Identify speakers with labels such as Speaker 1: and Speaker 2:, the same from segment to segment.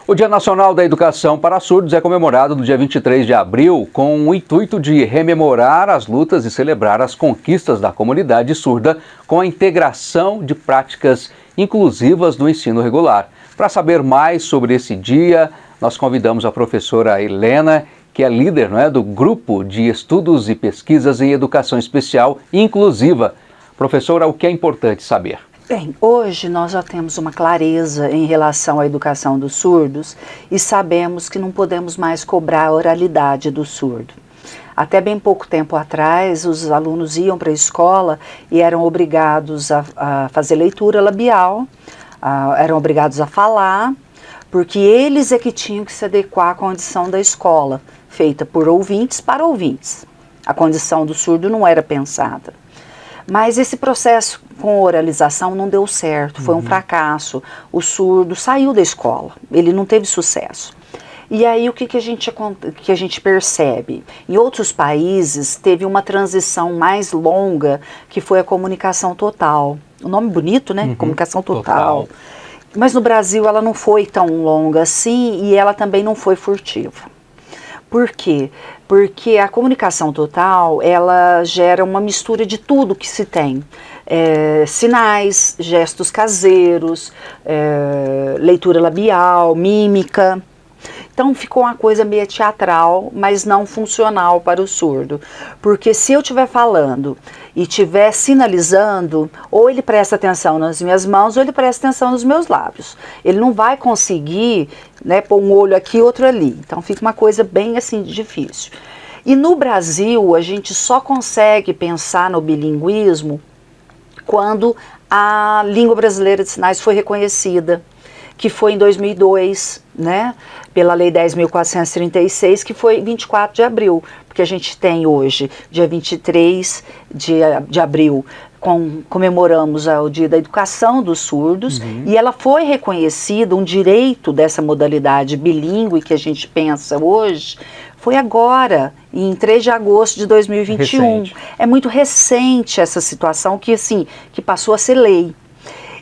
Speaker 1: O Dia Nacional da Educação para Surdos é comemorado no dia 23 de abril com o intuito de rememorar as lutas e celebrar as conquistas da comunidade surda com a integração de práticas inclusivas no ensino regular. Para saber mais sobre esse dia, nós convidamos a professora Helena, que é líder, do Grupo de Estudos e Pesquisas em Educação Especial e Inclusiva. Professora, o que é importante saber?
Speaker 2: Bem, hoje nós já temos uma clareza em relação à educação dos surdos e sabemos que não podemos mais cobrar a oralidade do surdo. Até bem pouco tempo atrás, os alunos iam para a escola e eram obrigados a fazer leitura labial, eram obrigados a falar, porque eles é que tinham que se adequar à condição da escola, feita por ouvintes para ouvintes. A condição do surdo não era pensada. Mas esse processo com oralização não deu certo, foi um fracasso. O surdo saiu da escola, ele não teve sucesso. E aí o que a gente percebe? Em outros países teve uma transição mais longa, que foi a comunicação total. O nome bonito, né? Comunicação total. Mas no Brasil ela não foi tão longa assim e ela também não foi furtiva. Por quê? Porque a comunicação total, ela gera uma mistura de tudo que se tem. Sinais, gestos caseiros, leitura labial, mímica. Então ficou uma coisa meio teatral, mas não funcional para o surdo. Porque se eu estiver falando e estiver sinalizando, ou ele presta atenção nas minhas mãos, ou ele presta atenção nos meus lábios. Ele não vai conseguir, pôr um olho aqui e outro ali. Então fica uma coisa bem assim difícil. E no Brasil, a gente só consegue pensar no bilinguismo quando a língua brasileira de sinais foi reconhecida, que foi em 2002, pela Lei 10.436, que foi 24 de abril, porque a gente tem hoje, dia 23 de abril, comemoramos o Dia da Educação dos Surdos, e ela foi reconhecida, um direito dessa modalidade bilíngue que a gente pensa hoje, foi agora, em 3 de agosto de 2021. Recente. É muito recente essa situação que passou a ser lei.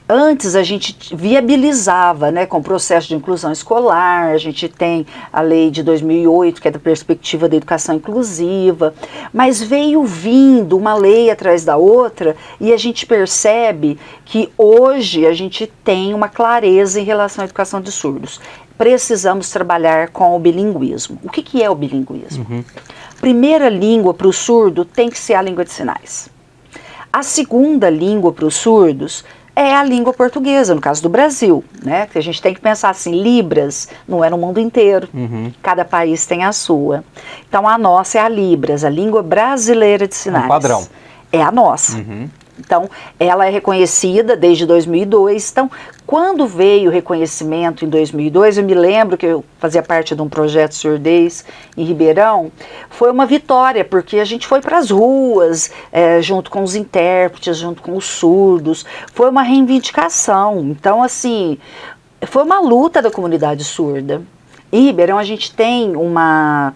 Speaker 2: Antes a gente viabilizava, com o processo de inclusão escolar, a gente tem a lei de 2008, que é da perspectiva da educação inclusiva, mas veio vindo uma lei atrás da outra e a gente percebe que hoje a gente tem uma clareza em relação à educação de surdos. Precisamos trabalhar com o bilinguismo. O que é o bilinguismo? Primeira língua para o surdo tem que ser a língua de sinais. A segunda língua para os surdos é a língua portuguesa, no caso do Brasil, que a gente tem que pensar assim, Libras não é no mundo inteiro, cada país tem a sua. Então a nossa é a Libras, a língua brasileira de sinais.
Speaker 1: Um padrão.
Speaker 2: É a nossa. Então ela é reconhecida desde 2002, então quando veio o reconhecimento em 2002, eu me lembro que eu fazia parte de um projeto surdez em Ribeirão, foi uma vitória, porque a gente foi para as ruas, junto com os intérpretes, junto com os surdos, foi uma reivindicação, então assim, foi uma luta da comunidade surda. Em Ribeirão a gente tem uma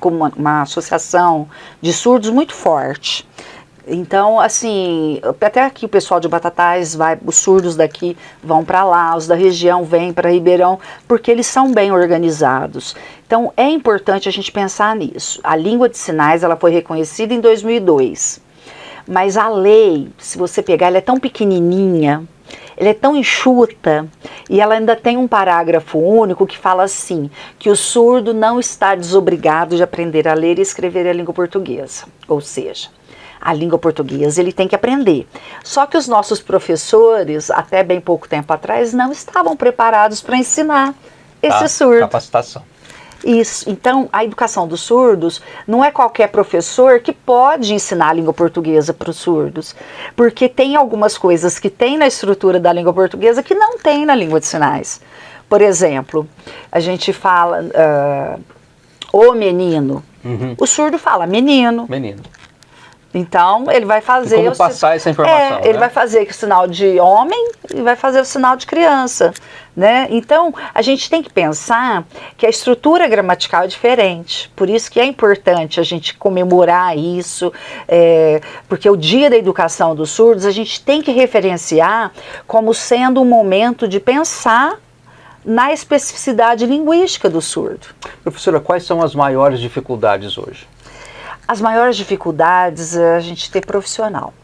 Speaker 2: associação de surdos muito forte. Então, assim, até aqui o pessoal de Batatais os surdos daqui vão para lá, os da região vêm para Ribeirão, porque eles são bem organizados. Então, é importante a gente pensar nisso. A língua de sinais, ela foi reconhecida em 2002, mas a lei, se você pegar, ela é tão pequenininha, ela é tão enxuta, e ela ainda tem um parágrafo único que fala assim, que o surdo não está desobrigado de aprender a ler e escrever a língua portuguesa, ou seja, a língua portuguesa ele tem que aprender. Só que os nossos professores, até bem pouco tempo atrás, não estavam preparados para ensinar esse surdo.
Speaker 1: Capacitação.
Speaker 2: Isso. Então, a educação dos surdos não é qualquer professor que pode ensinar a língua portuguesa para os surdos, porque tem algumas coisas que tem na estrutura da língua portuguesa que não tem na língua de sinais. Por exemplo, a gente fala o menino. O surdo fala menino.
Speaker 1: Menino.
Speaker 2: Então, ele vai fazer...
Speaker 1: E como passar essa informação?
Speaker 2: Ele vai fazer o sinal de homem e vai fazer o sinal de criança, Então, a gente tem que pensar que a estrutura gramatical é diferente. Por isso que é importante a gente comemorar isso, porque o Dia da Educação dos Surdos, a gente tem que referenciar como sendo um momento de pensar na especificidade linguística do surdo.
Speaker 1: Professora, quais são as maiores dificuldades hoje?
Speaker 2: As maiores dificuldades é a gente ter profissional.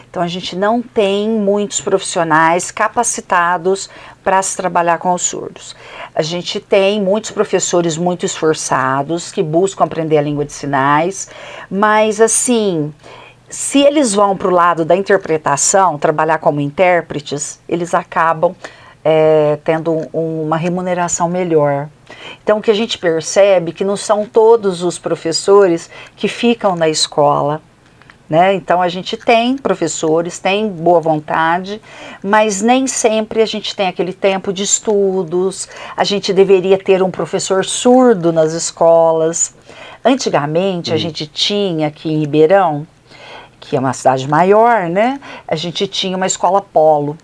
Speaker 2: Então a gente não tem muitos profissionais capacitados para se trabalhar com os surdos. A gente tem muitos professores muito esforçados que buscam aprender a língua de sinais, mas assim, se eles vão para o lado da interpretação, trabalhar como intérpretes, eles acabam tendo uma remuneração melhor. Então o que a gente percebe é que não são todos os professores que ficam na escola, né? Então a gente tem professores, tem boa vontade, mas nem sempre a gente tem aquele tempo de estudos. A gente deveria ter um professor surdo nas escolas. Antigamente a gente tinha aqui em Ribeirão, que é uma cidade maior, né? A gente tinha uma escola polo.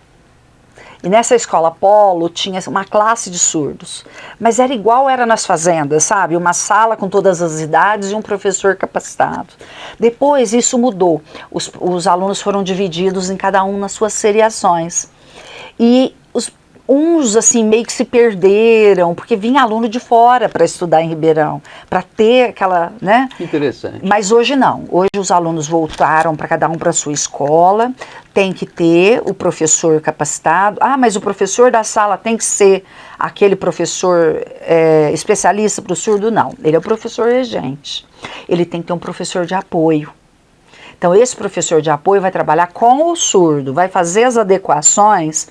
Speaker 2: E nessa escola polo tinha uma classe de surdos, mas era igual era nas fazendas, sabe? Uma sala com todas as idades e um professor capacitado. Depois isso mudou, os alunos foram divididos em cada um nas suas seriações. E uns assim meio que se perderam, porque vinha aluno de fora para estudar em Ribeirão, para ter aquela, né?
Speaker 1: Interessante.
Speaker 2: Mas hoje não, hoje os alunos voltaram para cada um para a sua escola, tem que ter o professor capacitado. Ah, mas o professor da sala tem que ser aquele professor especialista para o surdo? Não, ele é o professor regente, ele tem que ter um professor de apoio. Então, esse professor de apoio vai trabalhar com o surdo, vai fazer as adequações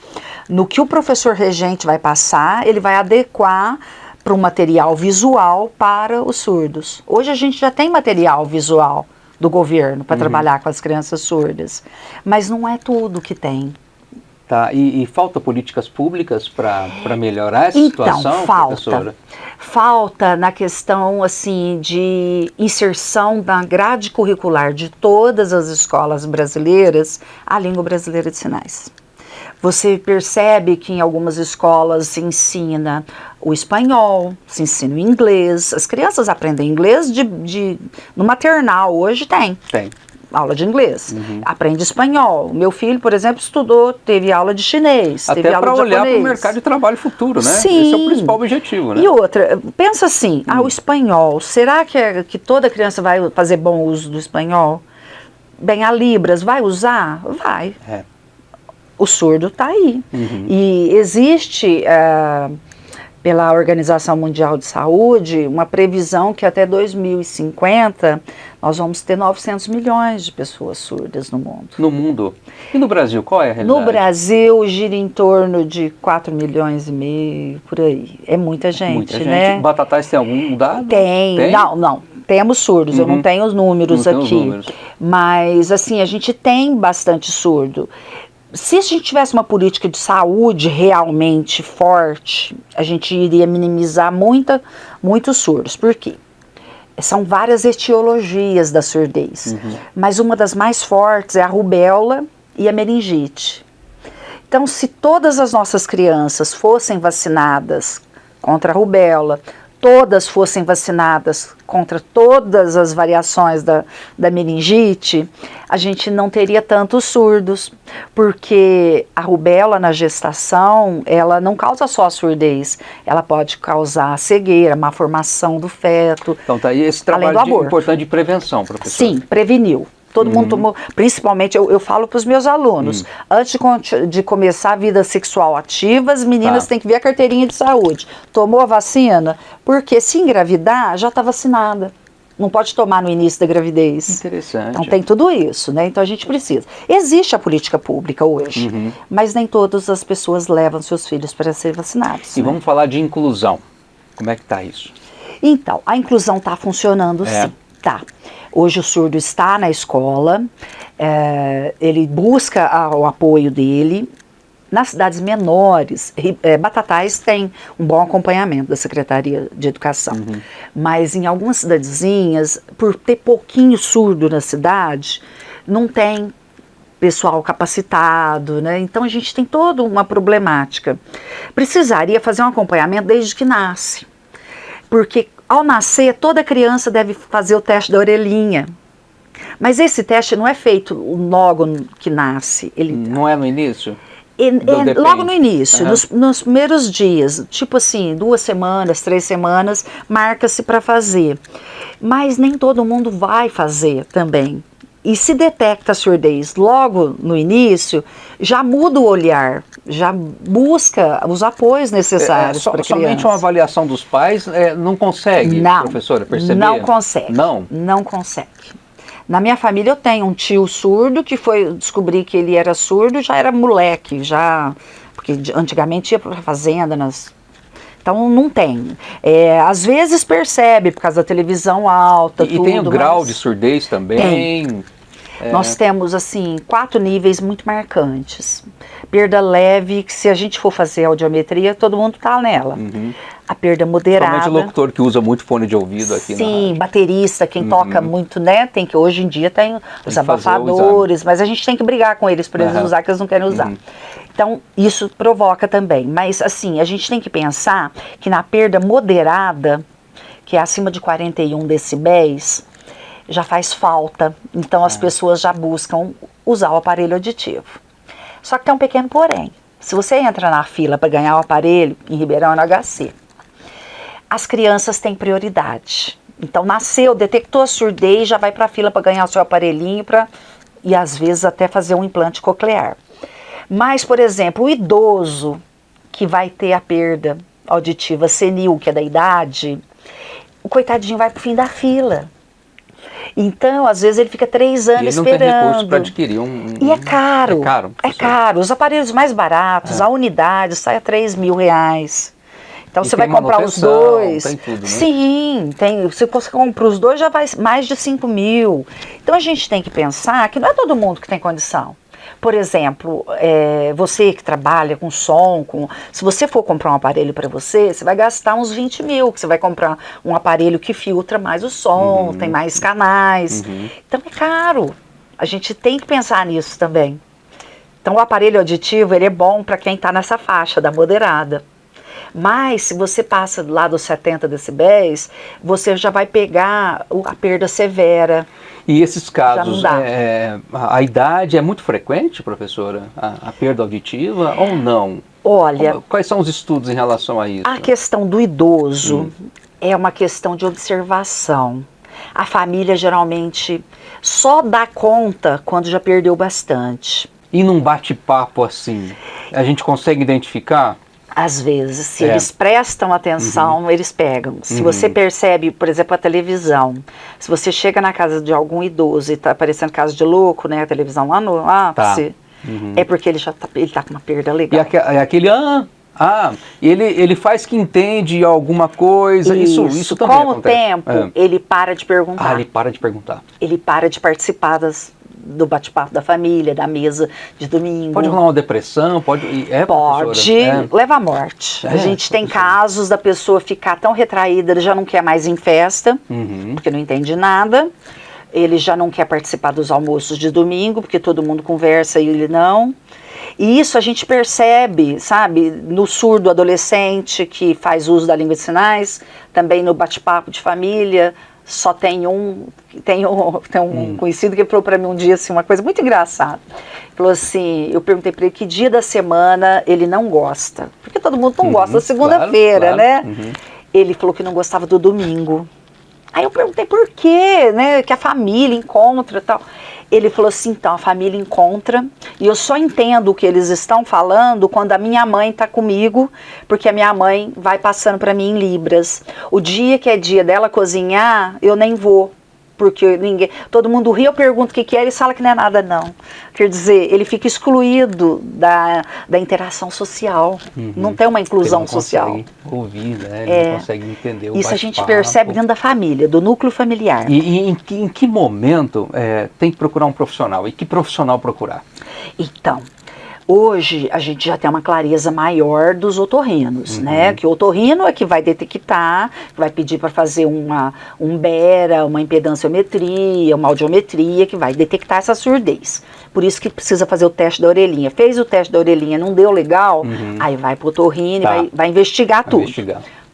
Speaker 2: no que o professor regente vai passar, ele vai adequar para um material visual para os surdos. Hoje a gente já tem material visual do governo para trabalhar com as crianças surdas, mas não é tudo que tem.
Speaker 1: Tá, e falta políticas públicas para melhorar essa situação, professora?
Speaker 2: Falta na questão assim de inserção na grade curricular de todas as escolas brasileiras a língua brasileira de sinais. Você percebe que em algumas escolas se ensina o espanhol, se ensina o inglês. As crianças aprendem inglês no maternal, hoje tem.
Speaker 1: Tem.
Speaker 2: Aula de inglês, aprende espanhol. Meu filho, por exemplo, teve aula de chinês,
Speaker 1: até
Speaker 2: teve aula
Speaker 1: para
Speaker 2: de
Speaker 1: olhar
Speaker 2: japonês.
Speaker 1: para o mercado de trabalho futuro, né?
Speaker 2: Sim.
Speaker 1: Esse é o principal objetivo, né?
Speaker 2: E outra, pensa assim, o espanhol, será que toda criança vai fazer bom uso do espanhol? Bem, a Libras vai usar? Vai. O surdo está aí. E existe, pela Organização Mundial de Saúde, uma previsão que até 2050 nós vamos ter 900 milhões de pessoas surdas no mundo.
Speaker 1: No mundo. E no Brasil, qual é a realidade?
Speaker 2: No Brasil, gira em torno de 4 milhões e meio, por aí. É muita gente,
Speaker 1: muita gente.
Speaker 2: né?
Speaker 1: Batatais tem algum dado?
Speaker 2: Tem. Não. Temos surdos, eu não tenho os números
Speaker 1: não
Speaker 2: aqui.
Speaker 1: tem os números.
Speaker 2: Mas, assim, a gente tem bastante surdo. Se a gente tivesse uma política de saúde realmente forte, a gente iria minimizar muitos surdos. Por quê? São várias etiologias da surdez, mas uma das mais fortes é a rubéola e a meningite. Então, se todas as nossas crianças fossem vacinadas contra a rubéola, todas fossem vacinadas contra todas as variações da meningite, a gente não teria tantos surdos, porque a rubéola na gestação, ela não causa só a surdez, ela pode causar cegueira, má formação do feto.
Speaker 1: Então tá aí esse trabalho importante de prevenção, professor.
Speaker 2: Sim, preveniu. Todo mundo tomou, principalmente eu falo para os meus alunos, antes de começar a vida sexual ativa, as meninas têm que ver a carteirinha de saúde. Tomou a vacina? Porque se engravidar, já está vacinada. Não pode tomar no início da gravidez.
Speaker 1: Interessante.
Speaker 2: Então tem tudo isso, né? Então a gente precisa. Existe a política pública hoje, mas nem todas as pessoas levam seus filhos para ser vacinados.
Speaker 1: E vamos falar de inclusão. Como é que está isso?
Speaker 2: Então, a inclusão está funcionando sim. Tá. Hoje o surdo está na escola, ele busca o apoio dele. Nas cidades menores, Batatais tem um bom acompanhamento da Secretaria de Educação, mas em algumas cidadezinhas, por ter pouquinho surdo na cidade, não tem pessoal capacitado, né? Então a gente tem toda uma problemática. Precisaria fazer um acompanhamento desde que nasce, porque ao nascer, toda criança deve fazer o teste da orelhinha. Mas esse teste não é feito logo que nasce.
Speaker 1: Não é no início?
Speaker 2: Logo no início, nos primeiros dias, tipo assim, 2 semanas, 3 semanas, marca-se para fazer. Mas nem todo mundo vai fazer também. E se detecta a surdez logo no início, já muda o olhar, já busca os apoios necessários para a criança.
Speaker 1: Somente uma avaliação dos pais não consegue, professora, perceber?
Speaker 2: Não consegue. Não consegue. Na minha família eu tenho um tio surdo que descobri que ele era surdo, já era moleque, porque antigamente ia para a fazenda, então não tem. Às vezes percebe por causa da televisão alta,
Speaker 1: tudo. E tem o grau de surdez também?
Speaker 2: Tem. Nós temos, assim, 4 níveis muito marcantes. Perda leve, que se a gente for fazer audiometria, todo mundo tá nela. A perda moderada.
Speaker 1: Somente o locutor que usa muito fone de ouvido aqui na rádio.
Speaker 2: Baterista, quem toca muito, né? Hoje em dia tem os abafadores, mas a gente tem que brigar com eles para eles usar, que eles não querem usar. Então, isso provoca também. Mas, assim, a gente tem que pensar que na perda moderada, que é acima de 41 decibéis, já faz falta. Então, as pessoas já buscam usar o aparelho auditivo. Só que tem um pequeno porém. Se você entra na fila para ganhar o aparelho, em Ribeirão, no HC, as crianças têm prioridade. Então, nasceu, detectou a surdez, já vai para a fila para ganhar o seu aparelhinho e, às vezes, até fazer um implante coclear. Mas, por exemplo, o idoso que vai ter a perda auditiva senil, que é da idade, o coitadinho vai para o fim da fila. Então, às vezes, ele fica 3 anos esperando.
Speaker 1: Ele não tem recurso para adquirir
Speaker 2: E é caro.
Speaker 1: É caro.
Speaker 2: Os aparelhos mais baratos, a unidade sai a R$3.000. Então, você vai comprar os 2.
Speaker 1: Tem tudo, né?
Speaker 2: Sim, se você compra os 2, já vai mais de 5.000. Então, a gente tem que pensar que não é todo mundo que tem condição. Por exemplo, você que trabalha com som, se você for comprar um aparelho para você vai gastar uns 20.000, que você vai comprar um aparelho que filtra mais o som, tem mais canais. Então é caro. A gente tem que pensar nisso também. Então o aparelho auditivo, ele é bom para quem está nessa faixa da moderada. Mas se você passa lá dos 70 decibéis, você já vai pegar a perda severa.
Speaker 1: E esses casos, a idade é muito frequente, professora? A perda auditiva ou não?
Speaker 2: Olha...
Speaker 1: Quais são os estudos em relação a isso?
Speaker 2: A questão do idoso é uma questão de observação. A família geralmente só dá conta quando já perdeu bastante.
Speaker 1: E num bate-papo assim, a gente consegue identificar?
Speaker 2: Às vezes, se eles prestam atenção, eles pegam. Se você percebe, por exemplo, a televisão, se você chega na casa de algum idoso e está aparecendo casa de louco, né, a televisão lá no ápice, é porque ele tá com uma perda legal.
Speaker 1: E aquele, ele faz que entende alguma coisa, isso também
Speaker 2: acontece. Com o tempo, ele para de perguntar.
Speaker 1: Ele para de perguntar.
Speaker 2: Ele para de participar do bate-papo da família, da mesa de domingo.
Speaker 1: Pode rolar uma depressão, pode
Speaker 2: leva à morte. A gente tem casos da pessoa ficar tão retraída, ele já não quer mais ir em festa, porque não entende nada. Ele já não quer participar dos almoços de domingo, porque todo mundo conversa e ele não. E isso a gente percebe, sabe, no surdo adolescente que faz uso da língua de sinais, também no bate-papo de família. Só tem um conhecido que falou para mim um dia assim, uma coisa muito engraçada. Falou assim, eu perguntei para ele que dia da semana ele não gosta. Porque todo mundo não gosta da segunda-feira, né? Ele falou que não gostava do domingo. Aí eu perguntei por quê, né? Que a família encontra e tal. Ele falou assim, então, a família encontra e eu só entendo o que eles estão falando quando a minha mãe está comigo, porque a minha mãe vai passando para mim em libras. O dia que é dia dela cozinhar, eu nem vou, porque todo mundo ri, eu pergunto o que é, eles falam que não é nada não. Quer dizer, ele fica excluído da interação social, não tem uma inclusão social.
Speaker 1: Ele não consegue ouvir, né? Ele não consegue entender o
Speaker 2: Isso a gente percebe dentro da família, do núcleo familiar.
Speaker 1: E em que momento tem que procurar um profissional? E que profissional procurar?
Speaker 2: Então, hoje a gente já tem uma clareza maior dos otorrinos, né? Que o otorrino é que vai detectar, vai pedir para fazer um BERA, uma impedanciometria, uma audiometria, que vai detectar essa surdez. Por isso que precisa fazer o teste da orelhinha. Fez o teste da orelhinha, não deu legal, aí vai para o otorrino e vai investigar tudo.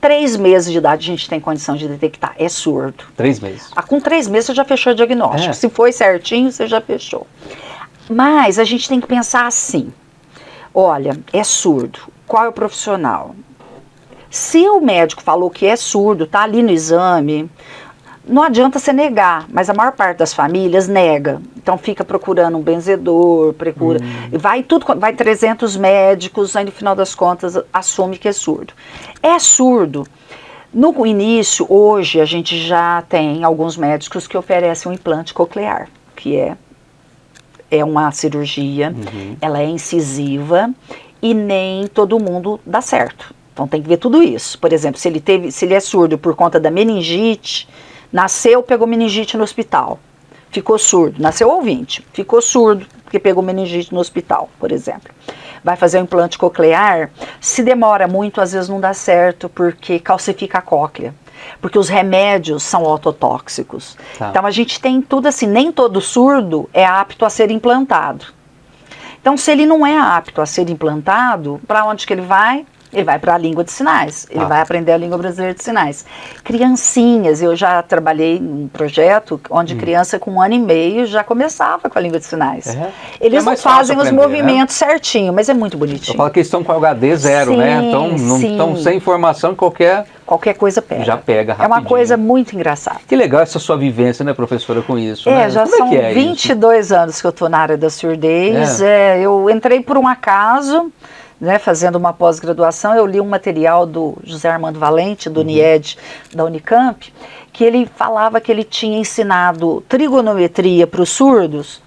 Speaker 2: 3 meses de idade a gente tem condição de detectar, é surdo.
Speaker 1: 3 meses.
Speaker 2: Com 3 meses você já fechou o diagnóstico. Se foi certinho, você já fechou. Mas a gente tem que pensar assim, Olha, é surdo. Qual é o profissional? Se o médico falou que é surdo, tá ali no exame, não adianta você negar, mas a maior parte das famílias nega. Então fica procurando um benzedor, procura, vai 300 médicos, aí no final das contas assume que é surdo. É surdo. No início, hoje, a gente já tem alguns médicos que oferecem um implante coclear, que é uma cirurgia, ela é incisiva e nem todo mundo dá certo. Então tem que ver tudo isso. Por exemplo, se ele é surdo por conta da meningite, nasceu, pegou meningite no hospital, ficou surdo. Nasceu ouvinte, ficou surdo porque pegou meningite no hospital, por exemplo. Vai fazer o implante coclear, se demora muito, às vezes não dá certo, porque calcifica a cóclea. Porque os remédios são ototóxicos. Tá. Então a gente tem tudo assim, nem todo surdo é apto a ser implantado. Então se ele não é apto a ser implantado, para onde que ele vai? Ele vai para a língua de sinais, ele vai aprender a língua brasileira de sinais. Criancinhas, eu já trabalhei num projeto onde criança com 1 ano e meio já começava com a língua de sinais. Eles não fazem os movimentos certinho, mas é muito bonitinho.
Speaker 1: Eu falo que eles estão com HD 0, né? Então não estão sem informação, qualquer
Speaker 2: coisa pega.
Speaker 1: Já pega rapidinho.
Speaker 2: É uma coisa muito engraçada.
Speaker 1: Que legal essa sua vivência, né, professora, com isso.
Speaker 2: Já são 22 anos que eu estou na área da surdez. Eu entrei por um acaso, né, fazendo uma pós-graduação, eu li um material do José Armando Valente, do UNIED, da Unicamp, que ele falava que ele tinha ensinado trigonometria para os surdos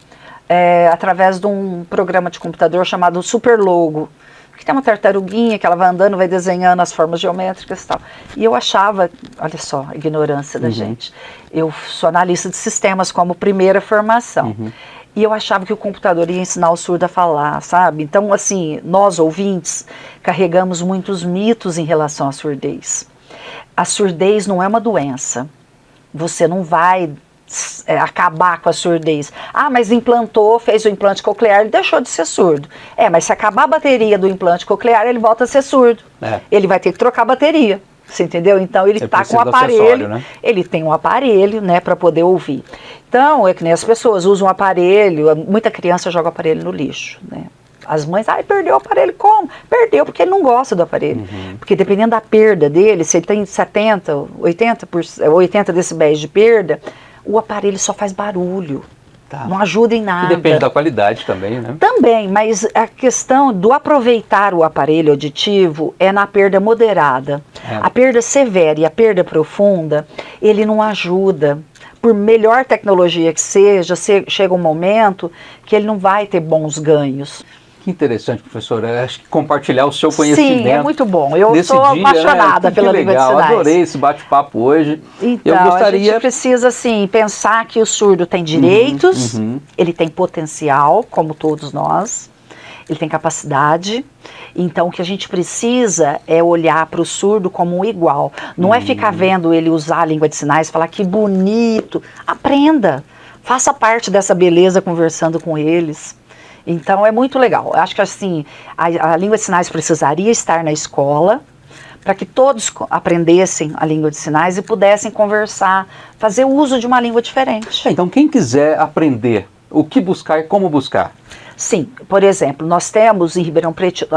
Speaker 2: através de um programa de computador chamado Superlogo, que tem uma tartaruguinha que ela vai andando, vai desenhando as formas geométricas e tal. E eu achava, olha só a ignorância da gente, eu sou analista de sistemas como primeira formação. E eu achava que o computador ia ensinar o surdo a falar, sabe? Então, assim, nós ouvintes carregamos muitos mitos em relação à surdez. A surdez não é uma doença. Você não vai acabar com a surdez. Ah, mas implantou, fez o implante coclear, ele deixou de ser surdo. Mas se acabar a bateria do implante coclear, ele volta a ser surdo. Ele vai ter que trocar a bateria. Você entendeu? Então ele está com o aparelho, né? Ele tem um aparelho, né, para poder ouvir. Então, é que nem as pessoas usam um aparelho, muita criança joga o aparelho no lixo, né? As mães, perdeu o aparelho, como? Perdeu porque ele não gosta do aparelho. Porque dependendo da perda dele, se ele tem 70, 80 decibéis de perda, o aparelho só faz barulho. Não ajuda em nada.
Speaker 1: E depende da qualidade também, né?
Speaker 2: Também, mas a questão do aproveitar o aparelho auditivo é na perda moderada. A perda severa e a perda profunda, ele não ajuda. Por melhor tecnologia que seja, chega um momento que ele não vai ter bons ganhos.
Speaker 1: Que interessante, professora. Acho que compartilhar o seu conhecimento.
Speaker 2: Sim, é muito bom. Eu sou apaixonada pela língua de sinais.
Speaker 1: Adorei esse bate-papo hoje.
Speaker 2: Então, eu gostaria... a gente precisa, assim, pensar que o surdo tem direitos, ele tem potencial, como todos nós, ele tem capacidade. Então, o que a gente precisa é olhar para o surdo como um igual. Não é ficar vendo ele usar a língua de sinais e falar que bonito. Aprenda. Faça parte dessa beleza conversando com eles. Então é muito legal. Eu acho que assim, a língua de sinais precisaria estar na escola para que todos aprendessem a língua de sinais e pudessem conversar, fazer uso de uma língua diferente.
Speaker 1: Então quem quiser aprender, o que buscar e como buscar?
Speaker 2: Sim, por exemplo, nós temos em Ribeirão Preto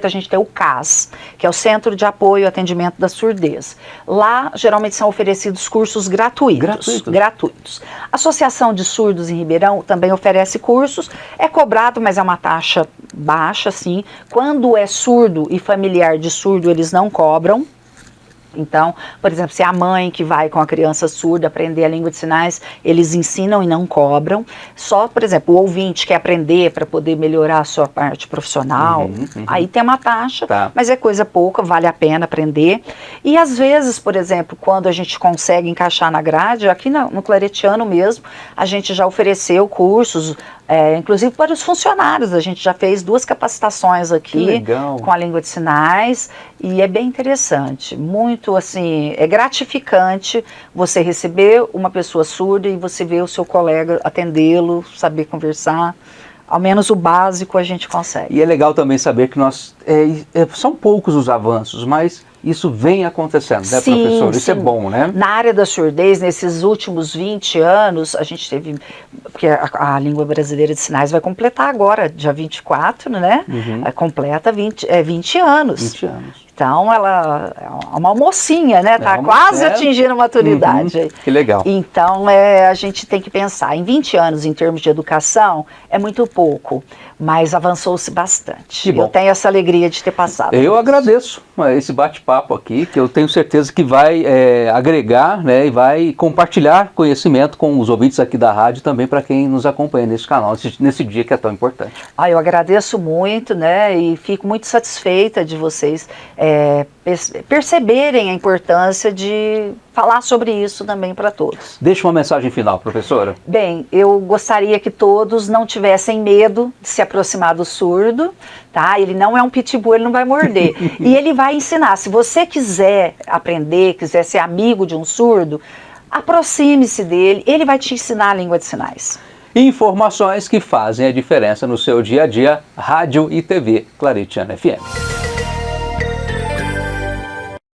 Speaker 2: a gente tem o CAS, que é o Centro de Apoio e Atendimento da Surdez. Lá, geralmente, são oferecidos cursos gratuitos. A Associação de Surdos em Ribeirão também oferece cursos, é cobrado, mas é uma taxa baixa, sim. Quando é surdo e familiar de surdo, eles não cobram. Então, por exemplo, se é a mãe que vai com a criança surda aprender a língua de sinais, eles ensinam e não cobram. Só, por exemplo, o ouvinte quer aprender para poder melhorar a sua parte profissional, aí tem uma taxa, mas é coisa pouca, vale a pena aprender. E às vezes, por exemplo, quando a gente consegue encaixar na grade, aqui no Claretiano mesmo, a gente já ofereceu cursos, inclusive para os funcionários, a gente já fez 2 capacitações aqui com a língua de sinais e é bem interessante, muito assim, é gratificante você receber uma pessoa surda e você ver o seu colega atendê-lo, saber conversar, ao menos o básico a gente consegue.
Speaker 1: E é legal também saber que são poucos os avanços, mas isso vem acontecendo, né,
Speaker 2: sim,
Speaker 1: professor? Isso
Speaker 2: sim.
Speaker 1: É bom, né?
Speaker 2: Na área da surdez, nesses últimos 20 anos, a gente teve, porque a língua brasileira de sinais vai completar agora, dia 24, né? Completa 20 anos.
Speaker 1: 20 anos.
Speaker 2: Então, ela é uma mocinha, né? Está quase atingindo a maturidade.
Speaker 1: Que legal.
Speaker 2: Então, a gente tem que pensar, em 20 anos, em termos de educação, é muito pouco, mas avançou-se bastante. Eu tenho essa alegria de ter passado.
Speaker 1: Eu agradeço esse bate-papo aqui, que eu tenho certeza que vai agregar, né, e vai compartilhar conhecimento com os ouvintes aqui da rádio, também para quem nos acompanha nesse canal, nesse dia que é tão importante.
Speaker 2: Eu agradeço muito, né, e fico muito satisfeita de vocês perceberem a importância de falar sobre isso também para todos.
Speaker 1: Deixa uma mensagem final, professora.
Speaker 2: Bem, eu gostaria que todos não tivessem medo de se aproximar do surdo, tá? Ele não é um pitbull, ele não vai morder. E ele vai ensinar. Se você quiser aprender, quiser ser amigo de um surdo, aproxime-se dele, ele vai te ensinar a língua de sinais.
Speaker 1: Informações que fazem a diferença no seu dia a dia, rádio e TV Claretiana FM.